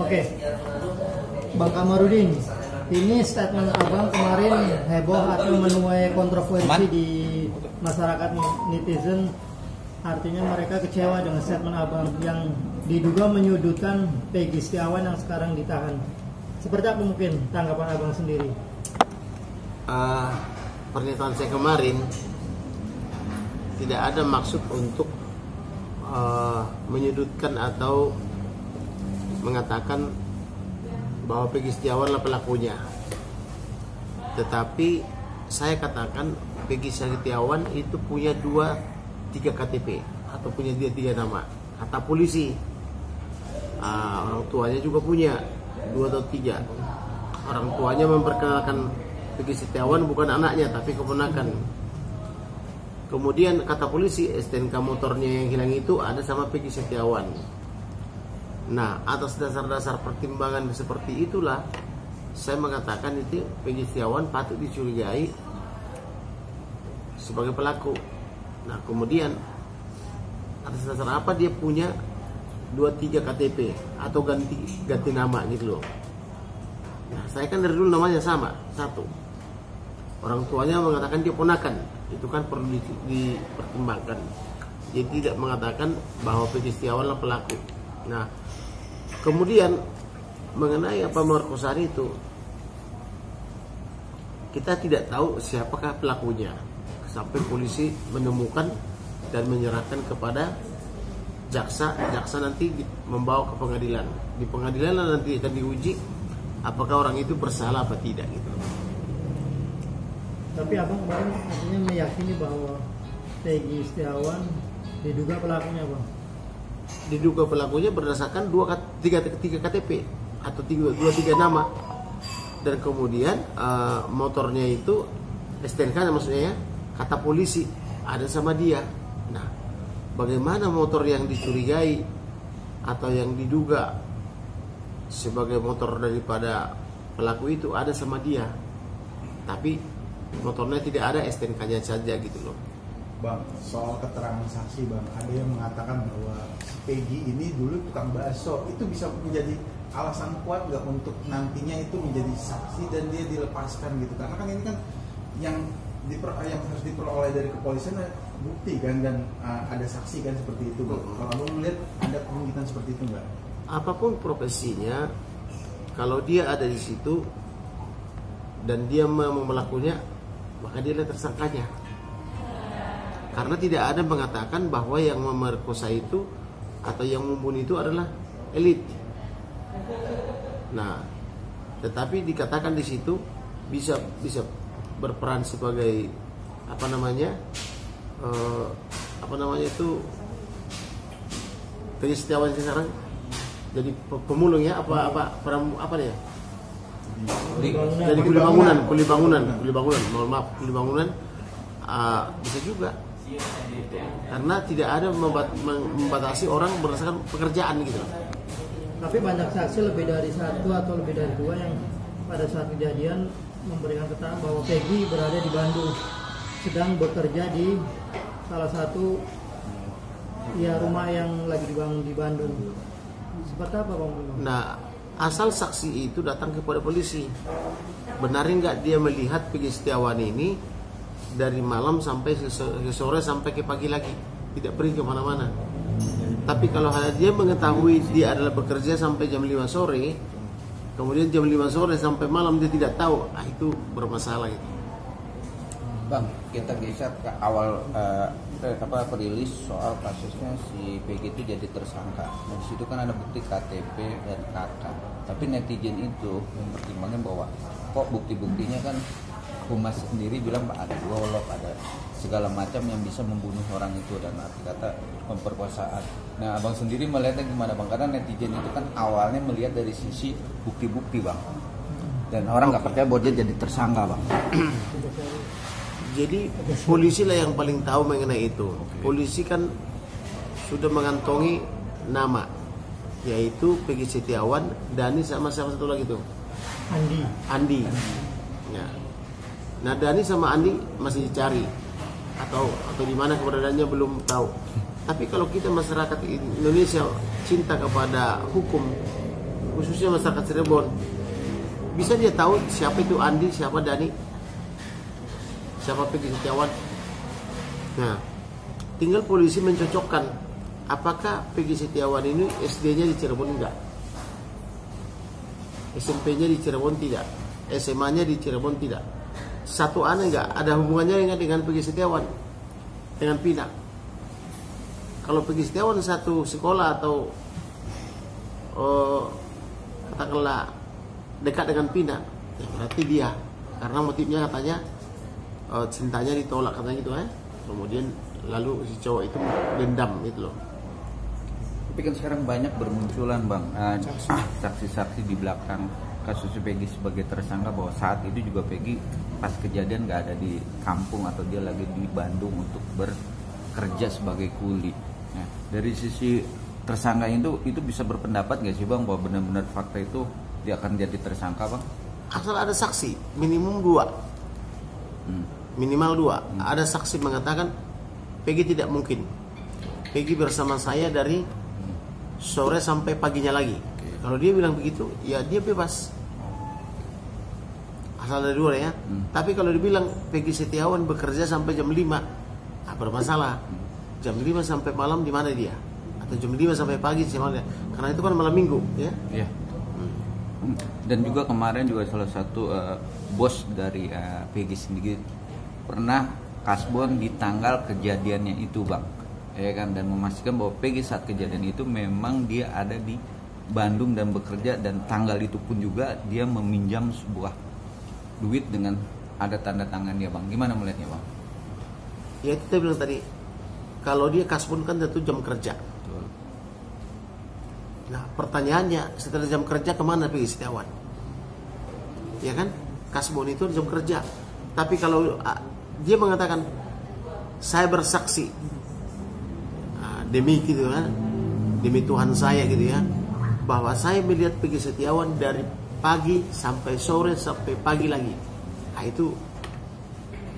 Oke, Bang Kamarudin, ini statement abang kemarin heboh atau menuai kontroversi di masyarakat netizen. Artinya mereka kecewa dengan statement abang yang diduga menyudutkan Peggy Setiawan yang sekarang ditahan. Seperti apa mungkin tanggapan abang sendiri? Pernyataan saya kemarin tidak ada maksud untuk menyudutkan atau mengatakan bahwa Peggy Setiawan lah pelakunya. Tetapi saya katakan Peggy Setiawan itu punya 2-3 KTP atau punya 3 nama. Kata polisi, orang tuanya juga punya 2 atau 3. Orang tuanya memperkenalkan Peggy Setiawan bukan anaknya tapi keponakan. Kemudian kata polisi STNK motornya yang hilang itu ada sama Peggy Setiawan. Nah, atas dasar-dasar pertimbangan seperti itulah saya mengatakan itu Peggy Setiawan patut dicurigai sebagai pelaku. Nah, kemudian atas dasar apa dia punya 2-3 KTP atau ganti nama gitu loh. Nah, saya kan dari dulu namanya sama, satu. Orang tuanya mengatakan dia ponakan, itu kan perlu dipertimbangkan. Jadi tidak mengatakan bahwa Peggy Setiawan lah pelaku. Nah, kemudian mengenai pemerkosaan itu, kita tidak tahu siapakah pelakunya sampai polisi menemukan dan menyerahkan kepada jaksa. Jaksa nanti membawa ke pengadilan. Di pengadilan nanti akan diuji apakah orang itu bersalah apa tidak gitu. Tapi abang kemarin artinya meyakini bahwa Peggy Setiawan diduga pelakunya, bang? Diduga pelakunya berdasarkan 2-3 KTP atau 2-3 nama. Dan kemudian motornya itu STNK maksudnya ya, kata polisi ada sama dia. Nah, bagaimana motor yang dicurigai atau yang diduga sebagai motor daripada pelaku itu ada sama dia, tapi motornya tidak ada STNK-nya saja gitu loh. Bang, soal keterangan saksi bang, ada yang mengatakan bahwa Peggy ini dulu tukang bakso. Itu bisa menjadi alasan kuat nggak untuk nantinya itu menjadi saksi dan dia dilepaskan gitu? Karena kan ini kan yang harus diperoleh dari kepolisian bukti kan, dan ada saksi kan seperti itu bang. Kalau abang melihat ada kemungkinan seperti itu nggak? Apapun profesinya, kalau dia ada di situ dan dia mau melakukannya, maka dia adalah tersangkanya. Karena tidak ada mengatakan bahwa yang memerkosa itu atau yang membunuh itu adalah elit. Nah, tetapi dikatakan di situ bisa berperan sebagai itu Peggy Setiawan sekarang jadi pemulung ya apa dia? Jadi kuli bangunan, mohon maaf, kuli bangunan bisa juga. Karena tidak ada membatasi orang berdasarkan pekerjaan gitu. Tapi banyak saksi lebih dari 1 atau lebih dari 2 yang pada saat kejadian memberikan keterangan bahwa Peggy berada di Bandung, sedang bekerja di salah satu rumah yang lagi dibangun di Bandung. Seperti apa bang? Nah, asal saksi itu datang kepada polisi, benar nggak dia melihat Peggy Setiawan ini dari malam sampai sore sampai ke pagi lagi, tidak pergi kemana-mana. Tapi kalau hanya dia mengetahui dia adalah bekerja sampai jam 5 sore, kemudian jam 5 sore sampai malam dia tidak tahu, itu bermasalah itu. Bang, kita geser ke awal perilis soal kasusnya si Peggy itu jadi tersangka. Nah, di situ kan ada bukti KTP dan KK. Tapi netizen itu mempertimbangkan bahwa kok bukti-buktinya kan Humas sendiri bilang ada golok, ada segala macam yang bisa membunuh orang itu, dan arti kata pemerkosaan. Nah, abang sendiri melihatnya gimana bang? Karena netizen itu kan awalnya melihat dari sisi bukti-bukti bang, dan orang nggak percaya bahwa dia jadi tersangka bang. Jadi polisi lah yang paling tahu mengenai itu. Polisi kan sudah mengantongi nama, yaitu Peggy Setiawan, Dani sama siapa satu lagi tuh? Andi. Ya. Nah, Dani sama Andi masih dicari atau di mana keberadaannya belum tahu. Tapi kalau kita masyarakat Indonesia cinta kepada hukum, khususnya masyarakat Cirebon, bisa dia tahu siapa itu Andi, siapa Dani, siapa Peggy Setiawan. Nah, tinggal polisi mencocokkan apakah Peggy Setiawan ini SD-nya di Cirebon enggak, SMP-nya di Cirebon tidak, SMA-nya di Cirebon tidak, satu aneh enggak, ada hubungannya enggak dengan Peggy Setiawan, dengan Pina. Kalau Peggy Setiawan satu sekolah atau katakanlah dekat dengan Pina, ya berarti dia, karena motifnya katanya cintanya ditolak katanya gitu kemudian lalu si cowok itu dendam gitu loh. Tapi kan sekarang banyak bermunculan Bang saksi-saksi di belakang kasus Peggy sebagai tersangka bahwa saat itu juga Peggy pas kejadian nggak ada di kampung atau dia lagi di Bandung untuk bekerja sebagai kuli. Nah, dari sisi tersangka itu bisa berpendapat nggak sih Bang bahwa benar-benar fakta itu dia akan jadi tersangka Bang? Asal ada saksi minimum 2, minimal 2. Ada saksi mengatakan Peggy tidak mungkin, Peggy bersama saya dari sore sampai paginya lagi. Kalau dia bilang begitu, ya dia bebas. Asal ada 2 ya. Tapi kalau dibilang Peggy Setiawan bekerja sampai jam 5, bermasalah. Jam 5 sampai malam di mana dia? Atau jam 5 sampai pagi di mana dia? Karena itu kan malam minggu, ya. Iya. Dan juga kemarin juga salah satu bos dari Peggy sendiri pernah kasbon di tanggal kejadiannya itu Bang, ya kan, dan memastikan bahwa Peggy saat kejadian itu memang dia ada di Bandung dan bekerja, dan tanggal itu pun juga dia meminjam sebuah duit dengan ada tanda tangan dia Bang. Gimana melihatnya Bang? Ya itu saya bilang tadi, kalau dia kasbon kan tentu jam kerja. Betul. Nah pertanyaannya, setelah jam kerja kemana Peggy Setiawan? Ya kan, kasbon itu jam kerja. Tapi kalau dia mengatakan saya bersaksi demi gitu kan, demi Tuhan saya gitu ya, bahwa saya melihat Peggy Setiawan dari pagi sampai sore sampai pagi lagi. Nah itu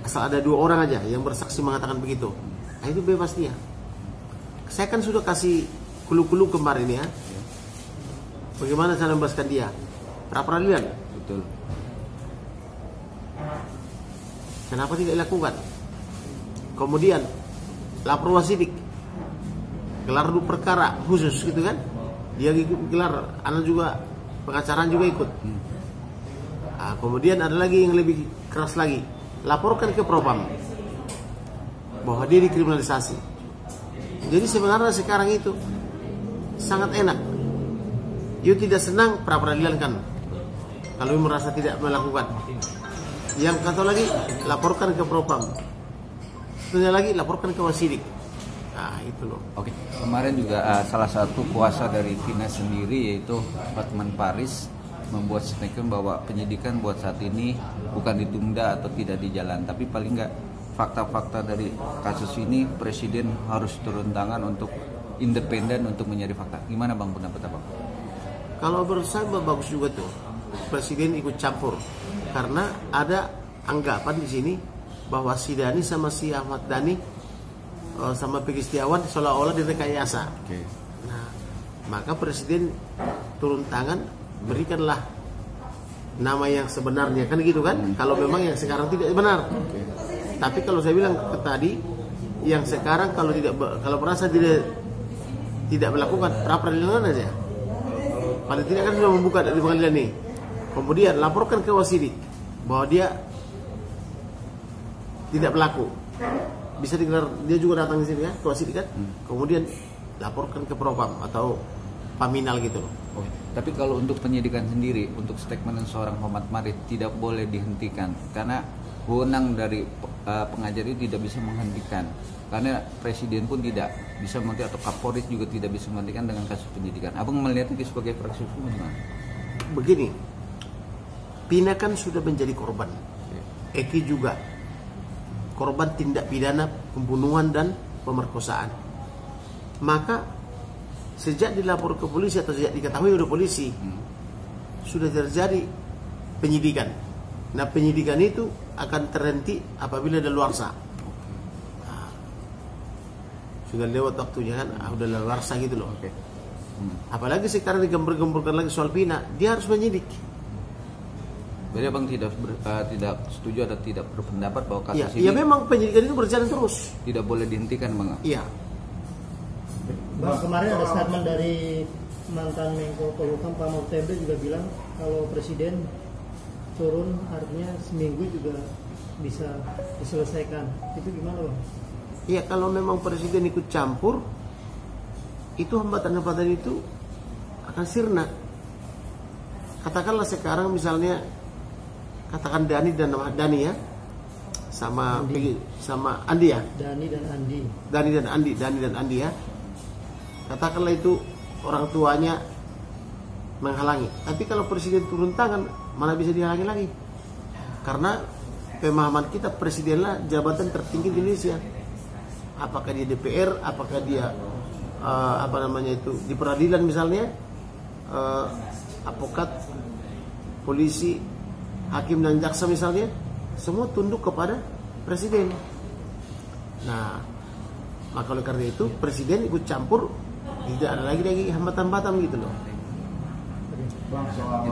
asal ada 2 orang aja yang bersaksi mengatakan begitu, nah itu bebas dia. Saya kan sudah kasih kulu-kulu kemarin ya, bagaimana cara membebaskan dia, pra peradilan. Betul. Kenapa tidak dilakukan? Kemudian lapor wasidik, gelar dulu perkara khusus gitu kan, dia gelar, anak juga pengacaraan juga ikut. Nah, kemudian ada lagi yang lebih keras lagi, laporkan ke Propam bahwa dia dikriminalisasi. Jadi sebenarnya sekarang itu sangat enak. You tidak senang pra peradilan kan, kalau you merasa tidak melakukan. Yang kata lagi, laporkan ke Propam. Satunya lagi, laporkan ke wasidik. Nah itu loh. Oke, kemarin juga salah satu kuasa dari Pina sendiri yaitu Hotman Paris membuat statement bahwa penyidikan buat saat ini bukan ditunda atau tidak di jalan, tapi paling nggak fakta-fakta dari kasus ini Presiden harus turun tangan untuk independen untuk mencari fakta. Gimana Bang pendapat Abang? Kalau menurut saya bagus juga tuh Presiden ikut campur, karena ada anggapan di sini bahwa si Dani sama si Ahmad Dhani sama Peggy Setiawan seolah-olah direkayasa. Okay. Nah, maka Presiden turun tangan, berikanlah nama yang sebenarnya kan gitu kan. Kalau memang yang sekarang tidak benar. Okay. Tapi kalau saya bilang ke tadi, yang sekarang kalau merasa tidak melakukan pra peradilan aja. Paling tidak kan sudah membuka dari pengadilan nih. Kemudian laporkan ke wasidik bahwa dia tidak berlaku. Bisa digelar, dia juga datang di sini ya, ke wasidik kan. Kemudian laporkan ke Propam atau Paminal gitu loh. Oke. Tapi kalau untuk penyidikan sendiri, untuk statement seorang Hotman Paris tidak boleh dihentikan karena wewenang dari pengajar itu tidak bisa menghentikan. Karena Presiden pun tidak bisa menghentikan atau Kapolri juga tidak bisa menghentikan dengan kasus penyidikan. Abang melihat itu sebagai praksi hukum gimana? Begini, Pina kan sudah menjadi korban. Eki juga korban tindak pidana pembunuhan dan pemerkosaan. Maka sejak dilapor ke polisi atau sejak diketahui oleh polisi sudah terjadi penyidikan. Nah penyidikan itu akan terhenti apabila daluarsa. Nah, sudah lewat waktunya kan, udah daluarsa gitu loh. Oke. Apalagi sekarang digembur-gemburkan lagi soal Pina, dia harus menyidik. Jadi abang tidak setuju atau tidak berpendapat bahwa kasus Ya, ini memang penyidikan itu berjalan terus. tidak boleh dihentikan, bang? Iya. Bang, kemarin ada statement dari mantan Menko Polhukam Pak Mahfud MD juga bilang kalau presiden turun artinya seminggu juga bisa diselesaikan. Itu gimana, Bang? Iya, kalau memang presiden ikut campur, itu hambatan-hambatan itu akan sirna. Katakanlah sekarang misalnya, katakan Dani ya, sama Andi ya. Dani dan Andi ya. Katakanlah itu orang tuanya menghalangi. Tapi kalau presiden turun tangan, mana bisa dihalangi lagi? Karena pemahaman kita presidenlah jabatan tertinggi di Indonesia. Apakah dia DPR, apakah dia di peradilan misalnya, advokat, polisi, hakim dan jaksa misalnya, semua tunduk kepada presiden. Nah, maka oleh karena itu presiden ikut campur, tidak ada lagi hambatan-hambatan gitu loh.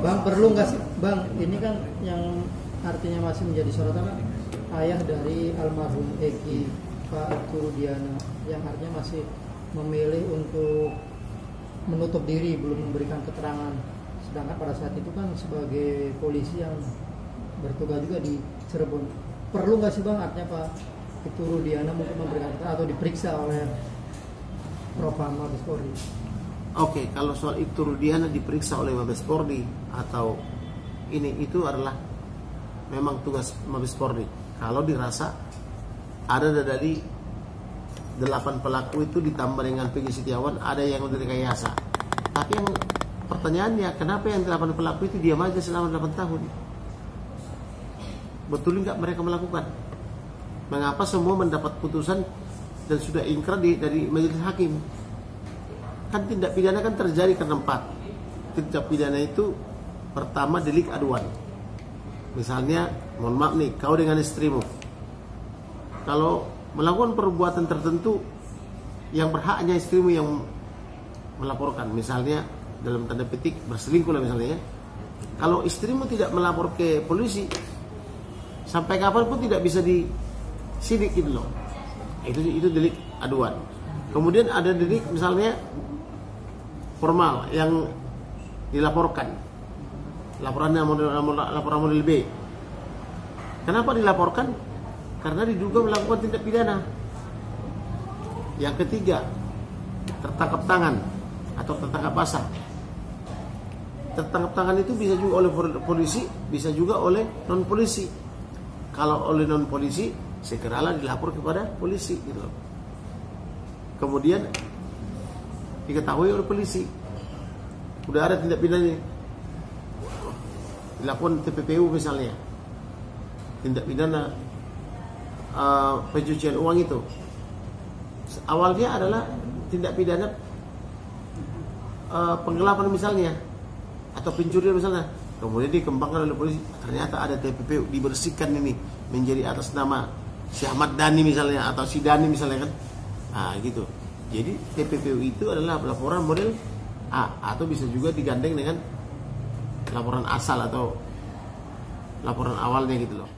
Bang, perlu nggak sih, Bang? Ini kan yang artinya masih menjadi sorotan, ayah dari almarhum Eki, Pak Eko Rudiana, yang artinya masih memilih untuk menutup diri, belum memberikan keterangan. Sedangkan pada saat itu kan sebagai polisi yang bertugas juga di Cirebon. Perlu nggak sih, Bang, artinya Pak Eko Rudiana mungkin memberikan keterangan atau diperiksa oleh Propam Mabes Polri? Oke, kalau soal itu Rudiana diperiksa oleh Mabes Polri atau itu adalah memang tugas Mabes Polri. Kalau dirasa ada dari 8 pelaku itu ditambah dengan Peggy Setiawan, ada yang direkayasa. Tapi yang pertanyaannya, kenapa yang 8 pelaku itu diam aja selama 8 tahun? Betul nggak mereka melakukan? Mengapa semua mendapat putusan dan sudah ingkrah dari majelis hakim? Kan tindak pidana kan terjadi karena 4. Tindak pidana itu pertama delik aduan. Misalnya, mohon maaf nih, kau dengan istrimu, kalau melakukan perbuatan tertentu yang berhaknya istrimu yang melaporkan, misalnya dalam tanda petik berselingkuh lah misalnya ya. Kalau istrimu tidak melapor ke polisi, sampai kapanpun tidak bisa disidik gitu loh. Itu delik aduan. Kemudian ada delik misalnya formal yang dilaporkan, laporan model B. Kenapa dilaporkan? Karena diduga melakukan tindak pidana. Yang ketiga, tertangkap tangan atau tertangkap basah. Tertangkap tangan itu bisa juga oleh polisi, bisa juga oleh non polisi. Kalau oleh non polisi, segeralah dilapor kepada polisi gitu. Kemudian diketahui oleh polisi udah ada tindak pidana, dilakukan TPPU misalnya, tindak pidana pencucian uang itu awalnya adalah tindak pidana penggelapan misalnya atau pencurian misalnya, kemudian dikembangkan oleh polisi, ternyata ada TPPU, dibersihkan ini menjadi atas nama si Ahmad Dhani misalnya atau si Dhani misalnya kan, gitu. Jadi TPPU itu adalah laporan model A, atau bisa juga digandeng dengan laporan asal atau laporan awalnya gitu loh.